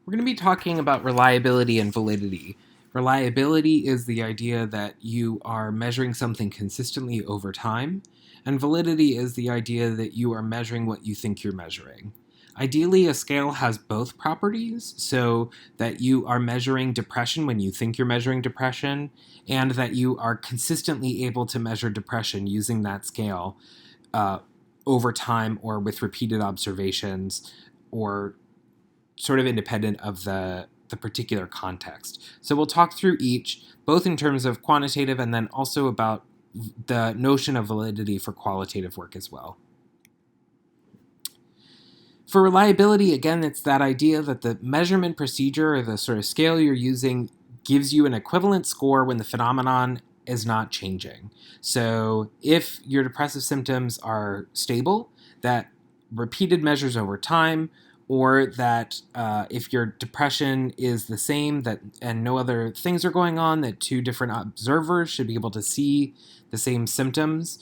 We're going to be talking about reliability and validity. Reliability is the idea that you are measuring something consistently over time, and validity is the idea that you are measuring what you think you're measuring. Ideally, a scale has both properties, so that you are measuring depression when you think you're measuring depression, and that you are consistently able to measure depression using that scale over time or with repeated observations or sort of independent of the particular context. So we'll talk through each, both in terms of quantitative and then also about the notion of validity for qualitative work as well. For reliability, again, it's that idea that the measurement procedure or the sort of scale you're using gives you an equivalent score when the phenomenon is not changing. So if your depressive symptoms are stable, that repeated measures over time, or that if your depression is the same that and no other things are going on, that two different observers should be able to see the same symptoms.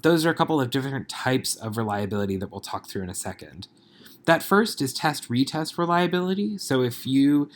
Those are a couple of different types of reliability that we'll talk through in a second. That first is test-retest reliability. So if you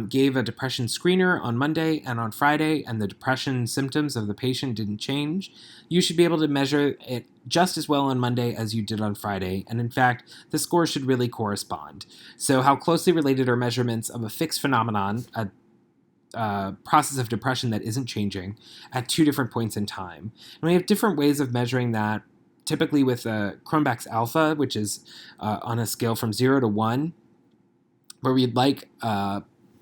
gave a depression screener on Monday and on Friday and the depression symptoms of the patient didn't change, you should be able to measure it just as well on Monday as you did on Friday. And in fact, the score should really correspond. So how closely related are measurements of a fixed phenomenon, a process of depression that isn't changing, at two different points in time? And we have different ways of measuring that, typically with Cronbach's alpha, which is on a scale from 0 to 1, where we'd like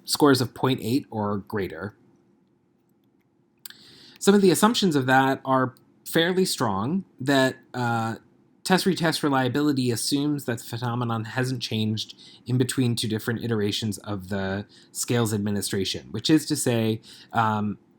scores of 0.8 or greater. Some of the assumptions of that are fairly strong, that test-retest reliability assumes that the phenomenon hasn't changed in between two different iterations of the scale's administration, which is to say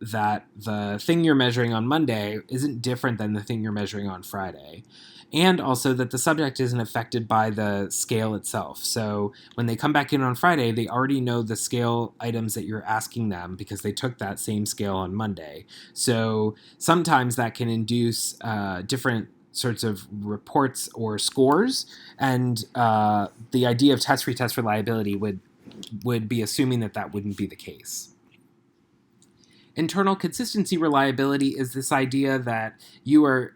that the thing you're measuring on Monday isn't different than the thing you're measuring on Friday. And also that the subject isn't affected by the scale itself. So when they come back in on Friday, they already know the scale items that you're asking them because they took that same scale on Monday. So sometimes that can induce different sorts of reports or scores, and the idea of test-retest reliability would be assuming that that wouldn't be the case. Internal consistency reliability is this idea that you are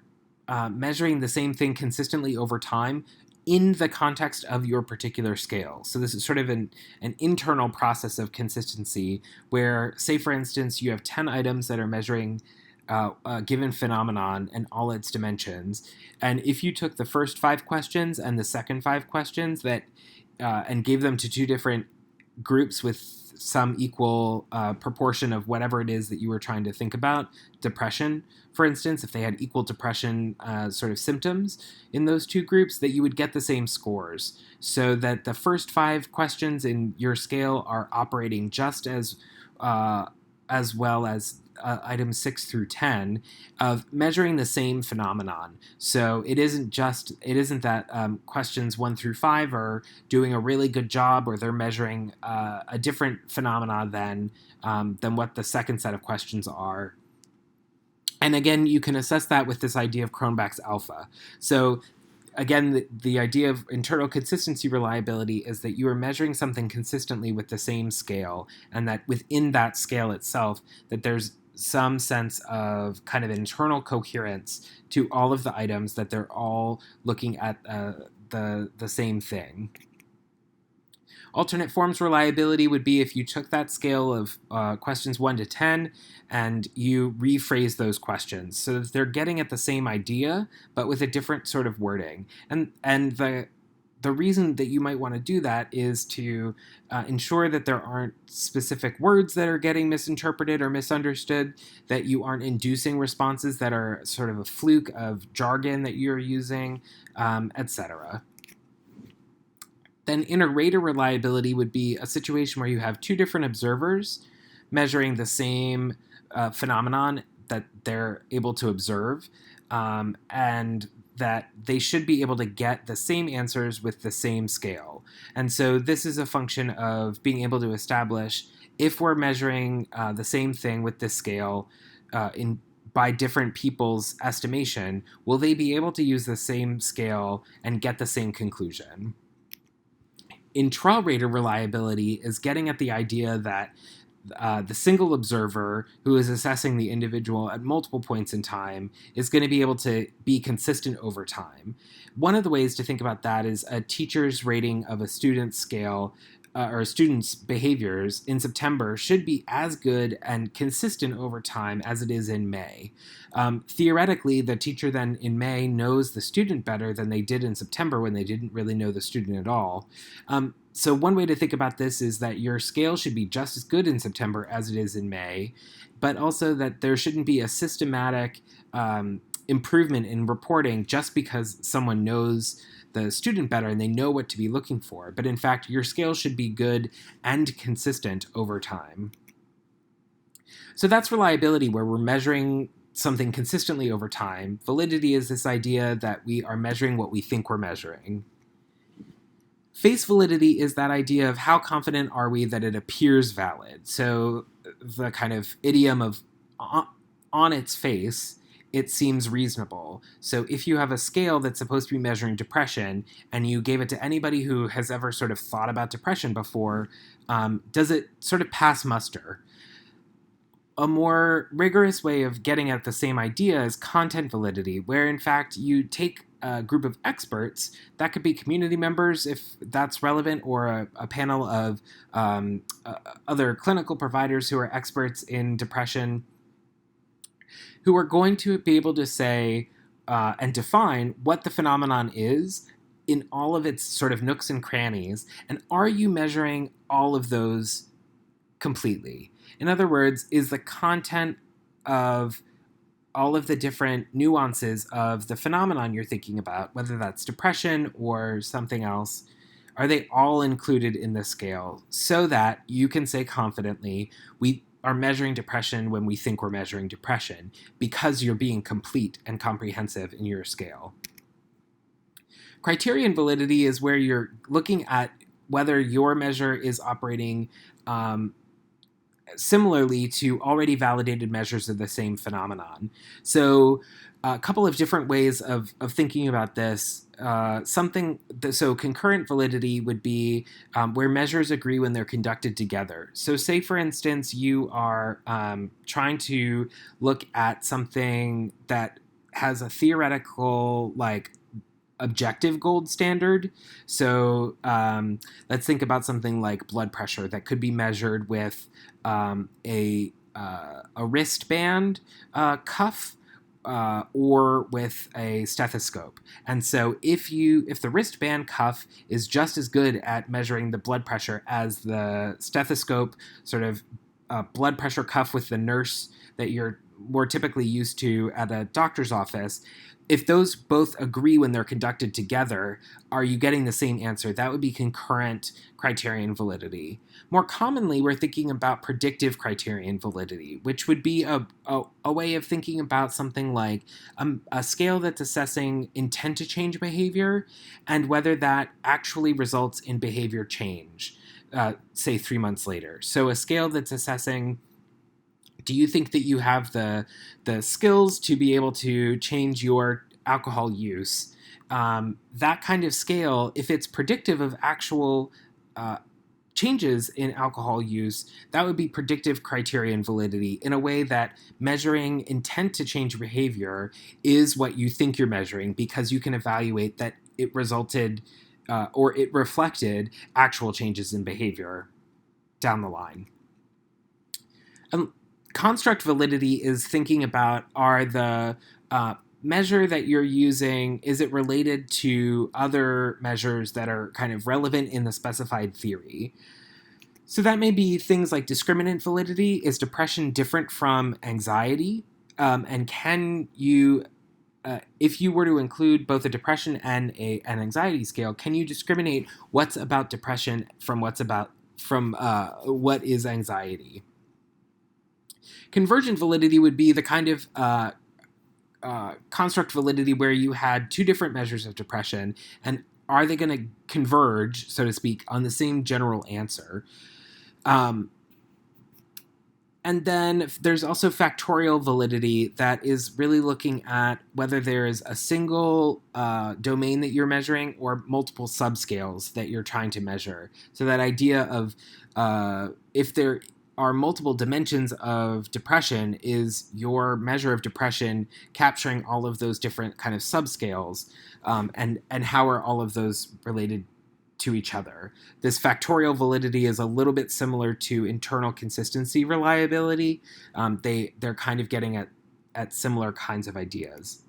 measuring the same thing consistently over time in the context of your particular scale. So this is sort of an internal process of consistency where, say, for instance, you have 10 items that are measuring a given phenomenon and all its dimensions. And if you took the first 5 questions and the second 5 questions and gave them to two different groups with some equal proportion of whatever it is that you were trying to think about, depression, for instance, if they had equal depression sort of symptoms in those two groups, that you would get the same scores. So that the first 5 questions in your scale are operating just as well as items 6 through 10 of measuring the same phenomenon. So it isn't that questions 1 through 5 are doing a really good job, or they're measuring a different phenomena than what the second set of questions are. And again, you can assess that with this idea of Cronbach's alpha. So again, the idea of internal consistency reliability is that you are measuring something consistently with the same scale, and that within that scale itself, that there's some sense of kind of internal coherence to all of the items, that they're all looking at the same thing. Alternate forms reliability would be if you took that scale of questions 1 to 10 and you rephrase those questions so that they're getting at the same idea but with a different sort of wording. And the reason that you might want to do that is to ensure that there aren't specific words that are getting misinterpreted or misunderstood, that you aren't inducing responses that are sort of a fluke of jargon that you're using, etc. Then inter-rater reliability would be a situation where you have two different observers measuring the same phenomenon that they're able to observe, and that they should be able to get the same answers with the same scale. And so this is a function of being able to establish if we're measuring the same thing with this scale by different people's estimation, will they be able to use the same scale and get the same conclusion? intra-rater reliability is getting at the idea that the single observer who is assessing the individual at multiple points in time is going to be able to be consistent over time. One of the ways to think about that is a teacher's rating of a student's scale or a student's behaviors in September should be as good and consistent over time as it is in May. Theoretically, the teacher then in May knows the student better than they did in September when they didn't really know the student at all. So one way to think about this is that your scale should be just as good in September as it is in May, but also that there shouldn't be a systematic improvement in reporting just because someone knows the student better and they know what to be looking for. But in fact, your scale should be good and consistent over time. So that's reliability, where we're measuring something consistently over time. Validity is this idea that we are measuring what we think we're measuring. Face validity is that idea of how confident are we that it appears valid. So the kind of idiom of on its face, it seems reasonable. So if you have a scale that's supposed to be measuring depression and you gave it to anybody who has ever sort of thought about depression before, does it sort of pass muster? A more rigorous way of getting at the same idea is content validity, where in fact you take a group of experts, that could be community members if that's relevant, or a panel of other clinical providers who are experts in depression, who are going to be able to say and define what the phenomenon is in all of its sort of nooks and crannies, and are you measuring all of those completely? In other words, is the content of all of the different nuances of the phenomenon you're thinking about, whether that's depression or something else, are they all included in the scale so that you can say confidently, we are measuring depression when we think we're measuring depression, because you're being complete and comprehensive in your scale. Criterion validity is where you're looking at whether your measure is operating similarly to already validated measures of the same phenomenon. So a couple of different ways of thinking about this. So concurrent validity would be where measures agree when they're conducted together. So say, for instance, you are trying to look at something that has a theoretical, objective gold standard. So let's think about something like blood pressure that could be measured with a wristband cuff or with a stethoscope. And so if the wristband cuff is just as good at measuring the blood pressure as the stethoscope sort of blood pressure cuff with the nurse that you're more typically used to at a doctor's office, if those both agree when they're conducted together, are you getting the same answer? That would be concurrent criterion validity. More commonly, we're thinking about predictive criterion validity, which would be a way of thinking about something like a scale that's assessing intent to change behavior and whether that actually results in behavior change, say 3 months later. So a scale that's assessing, do you think that you have the skills to be able to change your alcohol use? That kind of scale, if it's predictive of actual changes in alcohol use, that would be predictive criterion validity in a way that measuring intent to change behavior is what you think you're measuring, because you can evaluate that it resulted or it reflected actual changes in behavior down the line. Construct validity is thinking about, are the measure that you're using, is it related to other measures that are kind of relevant in the specified theory? So that may be things like discriminant validity. Is depression different from anxiety? And can you, if you were to include both a depression and an anxiety scale, can you discriminate what's about depression from what is anxiety? Convergent validity would be the kind of construct validity where you had two different measures of depression, and are they going to converge, so to speak, on the same general answer? And then there's also factorial validity that is really looking at whether there is a single domain that you're measuring or multiple subscales that you're trying to measure. So that idea of if there are multiple dimensions of depression, is your measure of depression capturing all of those different kind of subscales, and how are all of those related to each other. This factorial validity is a little bit similar to internal consistency reliability. They're kind of getting at similar kinds of ideas.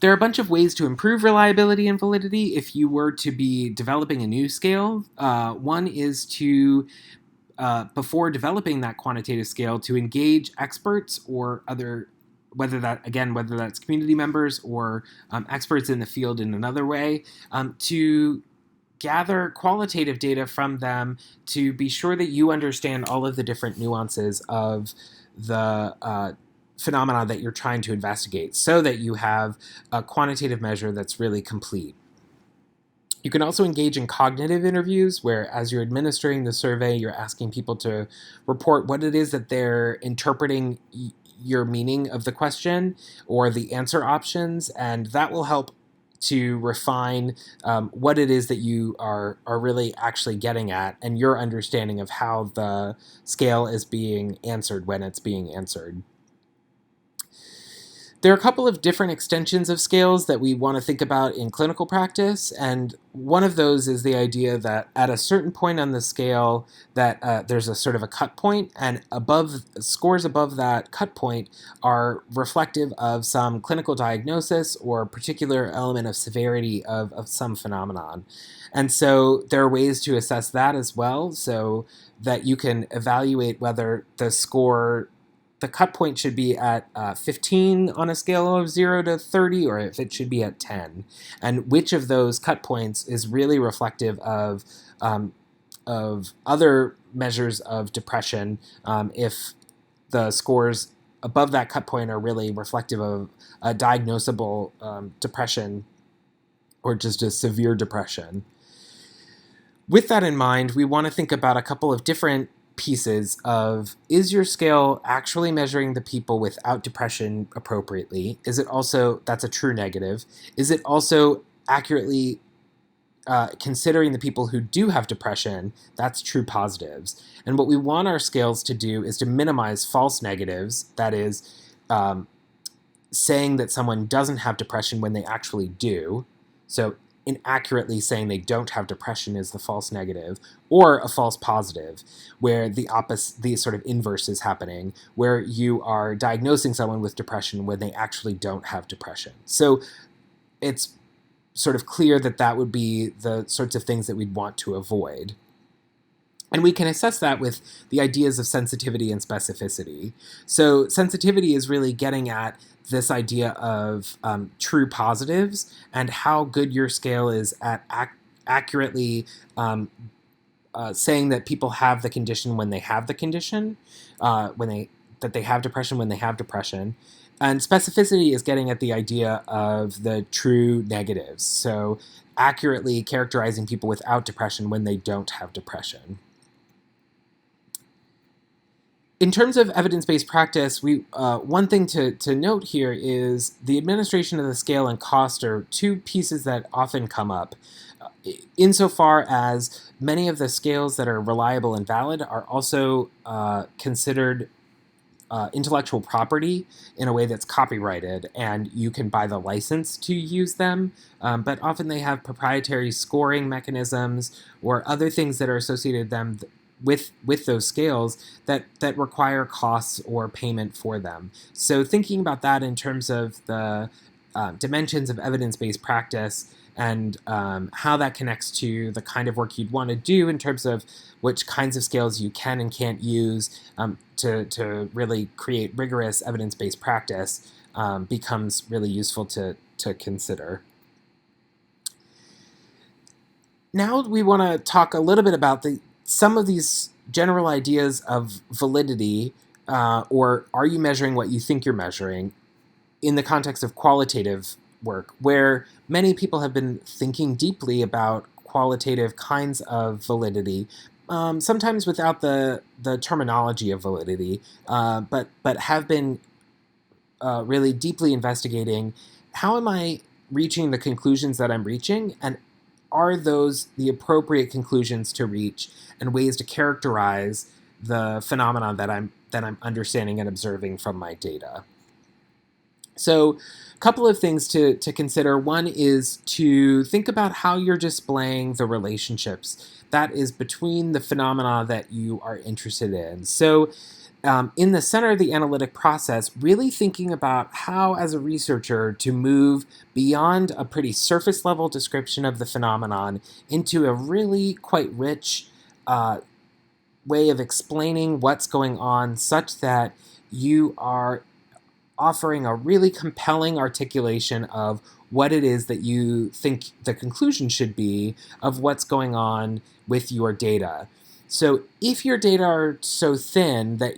There are a bunch of ways to improve reliability and validity if you were to be developing a new scale. One is to before developing that quantitative scale, to engage experts or other, whether that's community members or experts in the field in another way, to gather qualitative data from them to be sure that you understand all of the different nuances of the phenomena that you're trying to investigate, so that you have a quantitative measure that's really complete. You can also engage in cognitive interviews where, as you're administering the survey, you're asking people to report what it is that they're interpreting your meaning of the question or the answer options, and that will help to refine what it is that you are really actually getting at, and your understanding of how the scale is being answered when it's being answered. There are a couple of different extensions of scales that we want to think about in clinical practice, and one of those is the idea that at a certain point on the scale that there's a sort of a cut point, and scores above that cut point are reflective of some clinical diagnosis or particular element of severity of some phenomenon. And so there are ways to assess that as well, so that you can evaluate whether the cut point should be at 15 on a scale of 0 to 30, or if it should be at 10. And which of those cut points is really reflective of other measures of depression, if the scores above that cut point are really reflective of a diagnosable depression or just a severe depression. With that in mind, we want to think about a couple of different pieces of, is your scale actually measuring the people without depression appropriately? Is it also, that's a true negative, is it also accurately considering the people who do have depression? That's true positives. And what we want our scales to do is to minimize false negatives, that is, saying that someone doesn't have depression when they actually do. So inaccurately saying they don't have depression is the false negative, or a false positive, where the sort of inverse is happening, where you are diagnosing someone with depression when they actually don't have depression. So it's sort of clear that that would be the sorts of things that we'd want to avoid. And we can assess that with the ideas of sensitivity and specificity. So sensitivity is really getting at this idea of true positives and how good your scale is at accurately saying that people have the condition when they have the condition, that they have depression when they have depression. And specificity is getting at the idea of the true negatives. So accurately characterizing people without depression when they don't have depression. In terms of evidence-based practice, one thing to note here is the administration of the scale and cost are two pieces that often come up. Insofar as many of the scales that are reliable and valid are also considered intellectual property in a way that's copyrighted, and you can buy the license to use them, but often they have proprietary scoring mechanisms or other things that are associated with those scales that require costs or payment for them. So thinking about that in terms of the dimensions of evidence-based practice and how that connects to the kind of work you'd want to do in terms of which kinds of scales you can and can't use to really create rigorous evidence-based practice becomes really useful to consider. Now we want to talk a little bit about some of these general ideas of validity, or are you measuring what you think you're measuring, in the context of qualitative work, where many people have been thinking deeply about qualitative kinds of validity, sometimes without the terminology of validity, but have been really deeply investigating how am I reaching the conclusions that I'm reaching, and are those the appropriate conclusions to reach, and ways to characterize the phenomenon that I'm understanding and observing from my data. So, a couple of things to consider. One is to think about how you're displaying the relationships that is between the phenomena that you are interested in. So, in the center of the analytic process, really thinking about how, as a researcher, to move beyond a pretty surface level description of the phenomenon into a really quite rich way of explaining what's going on, such that you are offering a really compelling articulation of what it is that you think the conclusion should be of what's going on with your data. So if your data are so thin that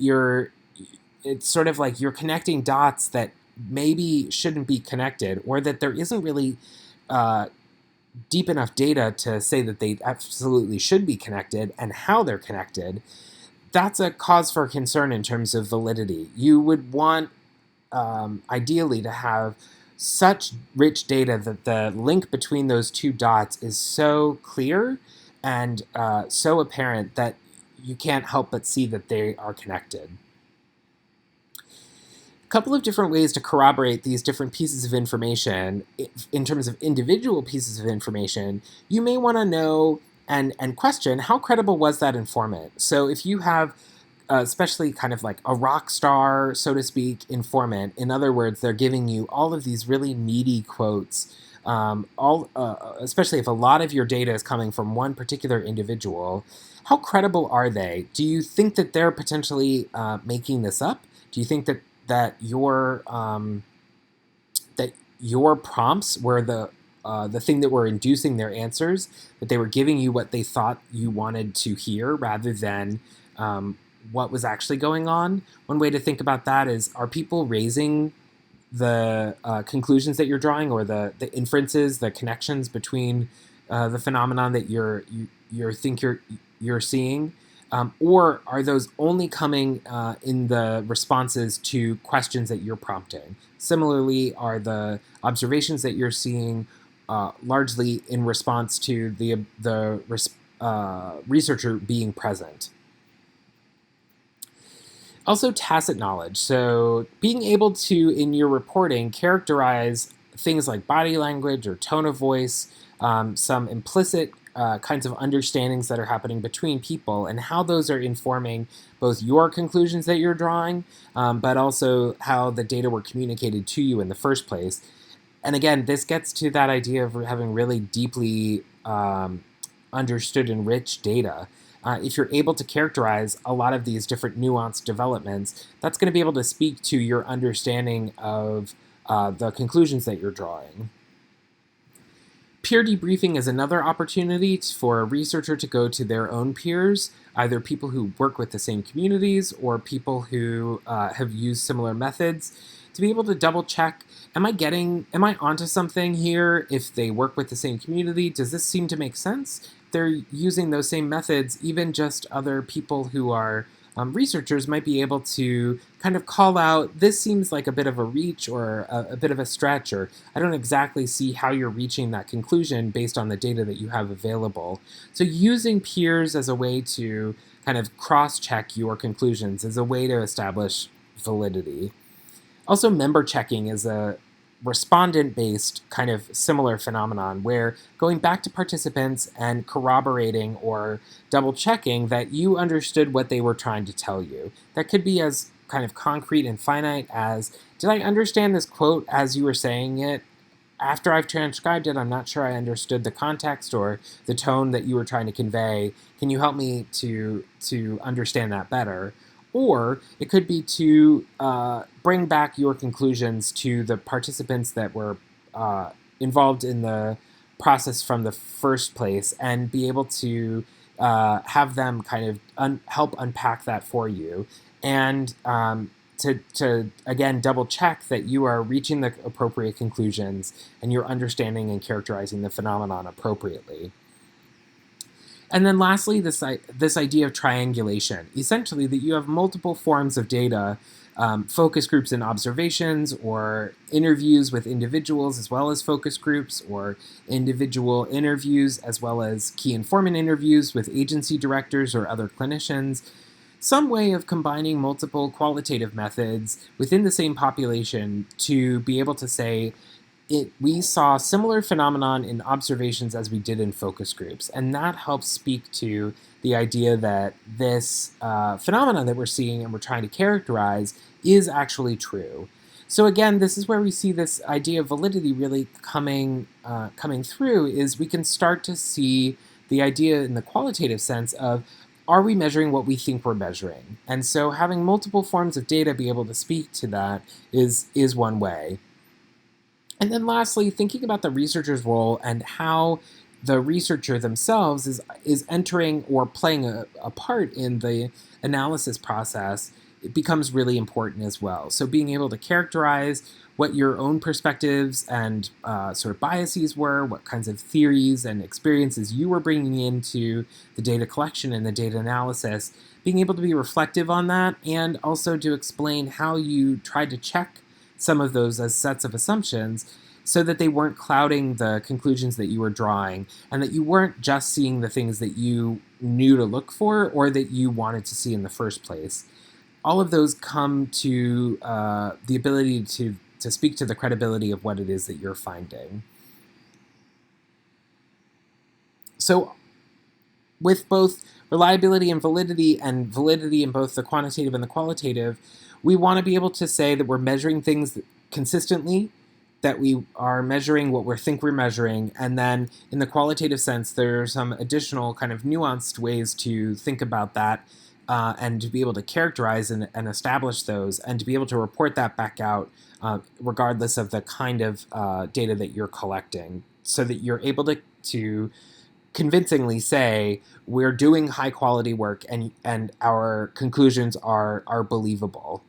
it's sort of like you're connecting dots that maybe shouldn't be connected, or that there isn't really uh, deep enough data to say that they absolutely should be connected and how they're connected, that's a cause for concern in terms of validity. You would want ideally to have such rich data that the link between those two dots is so clear and so apparent that you can't help but see that they are connected. A couple of different ways to corroborate these different pieces of information in terms of individual pieces of information. You may want to know and question, how credible was that informant? So if you have especially kind of like a rock star, so to speak, informant. In other words, they're giving you all of these really meaty quotes, especially if a lot of your data is coming from one particular individual. How credible are they? Do you think that they're potentially making this up? Do you think that your prompts were the thing that were inducing their answers, that they were giving you what they thought you wanted to hear rather than what was actually going on? One way to think about that is, are people raising the conclusions that you're drawing, or the inferences, the connections between the phenomenon that you're seeing, or are those only coming in the responses to questions that you're prompting? Similarly, are the observations that you're seeing largely in response to the researcher being present? Also, tacit knowledge. So, being able to, in your reporting, characterize things like body language or tone of voice, some implicit kinds of understandings that are happening between people, and how those are informing both your conclusions that you're drawing, but also how the data were communicated to you in the first place. And again, this gets to that idea of having really deeply understood and rich data. If you're able to characterize a lot of these different nuanced developments, that's going to be able to speak to your understanding of the conclusions that you're drawing. Peer debriefing is another opportunity for a researcher to go to their own peers, either people who work with the same communities or people who have used similar methods, to be able to double check, am I onto something here? If they work with the same community, does this seem to make sense? They're using those same methods. Even just other people who are researchers might be able to kind of call out, this seems like a bit of a reach, or a bit of a stretch, or I don't exactly see how you're reaching that conclusion based on the data that you have available. So using peers as a way to kind of cross-check your conclusions is a way to establish validity. Also, member checking is a respondent-based kind of similar phenomenon, where going back to participants and corroborating or double-checking that you understood what they were trying to tell you. That could be as kind of concrete and finite as, did I understand this quote as you were saying it? After I've transcribed it, I'm not sure I understood the context or the tone that you were trying to convey. Can you help me to understand that better? Or it could be to bring back your conclusions to the participants that were involved in the process from the first place, and be able to have them kind of help unpack that for you, and to again double check that you are reaching the appropriate conclusions and you're understanding and characterizing the phenomenon appropriately. And then lastly, this idea of triangulation, essentially that you have multiple forms of data, focus groups and observations, or interviews with individuals as well as focus groups, or individual interviews as well as key informant interviews with agency directors or other clinicians. Some way of combining multiple qualitative methods within the same population to be able to say, we saw similar phenomenon in observations as we did in focus groups, and that helps speak to the idea that this phenomenon that we're seeing and we're trying to characterize is actually true. So again, this is where we see this idea of validity really coming through. Is we can start to see the idea in the qualitative sense of, are we measuring what we think we're measuring? And so having multiple forms of data be able to speak to that is one way. And then lastly, thinking about the researcher's role and how the researcher themselves is entering or playing a part in the analysis process, it becomes really important as well. So being able to characterize what your own perspectives and sort of biases were, what kinds of theories and experiences you were bringing into the data collection and the data analysis, being able to be reflective on that, and also to explain how you tried to check some of those as sets of assumptions so that they weren't clouding the conclusions that you were drawing, and that you weren't just seeing the things that you knew to look for or that you wanted to see in the first place. All of those come to the ability to speak to the credibility of what it is that you're finding. So with both reliability and validity in both the quantitative and the qualitative, we want to be able to say that we're measuring things consistently, that we are measuring what we think we're measuring, and then in the qualitative sense, there are some additional kind of nuanced ways to think about that, and to be able to characterize and establish those, and to be able to report that back out, regardless of the kind of data that you're collecting, so that you're able to convincingly say we're doing high quality work and our conclusions are believable.